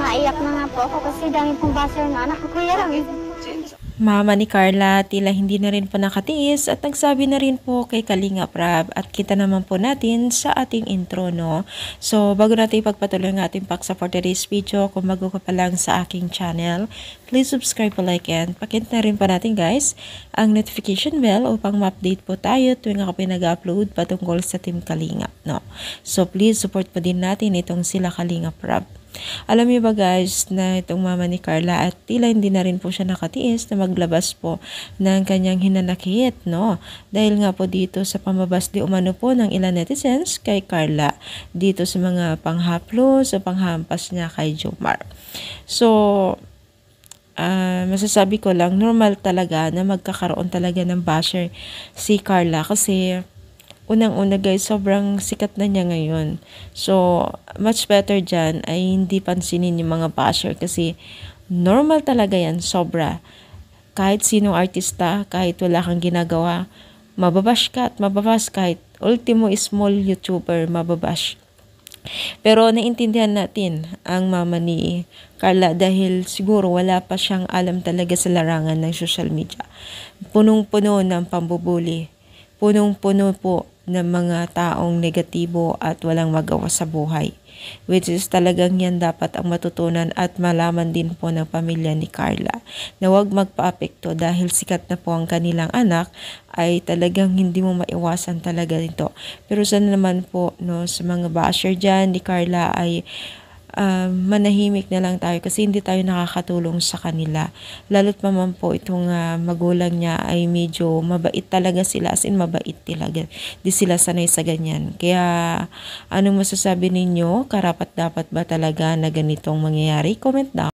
naiyak na nga po ako kasi dami pong basher na anak ko. Kuya lang eh. Mama ni Carla tila hindi na rin po nakatiis at nagsabi na rin po kay Kalinga Prab at kita naman po natin sa ating intro, no? So bago natin ipagpatuloy ang ating paksa for today's video, kung bago ka pa lang sa aking channel, please subscribe po, like, and pakit na rin pa natin guys ang notification bell upang ma-update po tayo tuwing ako pinag-upload patungkol sa Team Kalinga, no? So please support po din natin itong sila Kalinga Prab. Alam niyo ba guys na itong mama ni Carla at tila hindi na rin po siya nakatiis na maglabas po ng kanyang hinanakit, no? Dahil nga po dito sa pamabas di umano po ng ilan netizens kay Carla dito sa mga panghaplos o panghampas niya kay Jomar. So, masasabi ko lang normal talaga na magkakaroon talaga ng basher si Carla kasi unang-una guys, sobrang sikat na niya ngayon. So, much better dyan ay hindi pansinin yung mga basher kasi normal talaga yan, sobra. Kahit sinong artista, kahit wala kang ginagawa, mababash ka at mababash kahit ultimo small YouTuber, mababash. Pero naintindihan natin ang mama ni Carla dahil siguro wala pa siyang alam talaga sa larangan ng social media. Punong-puno ng pambubuli. Punong-puno po ng mga taong negatibo at walang magawa sa buhay. Which is talagang yan dapat ang matutunan at malaman din po ng pamilya ni Carla na huwag magpa-apekto dahil sikat na po ang kanilang anak ay talagang hindi mo maiwasan talaga nito. Pero sana naman po no, sa mga basher dyan ni Carla ay manahimik na lang tayo kasi hindi tayo nakakatulong sa kanila. Lalo't naman po itong magulang niya ay medyo mabait talaga sila, as in mabait talaga. Di sila sanay sa ganyan. Kaya anong masasabi ninyo? Karapat dapat ba talaga na ganitong mangyayari? Comment down.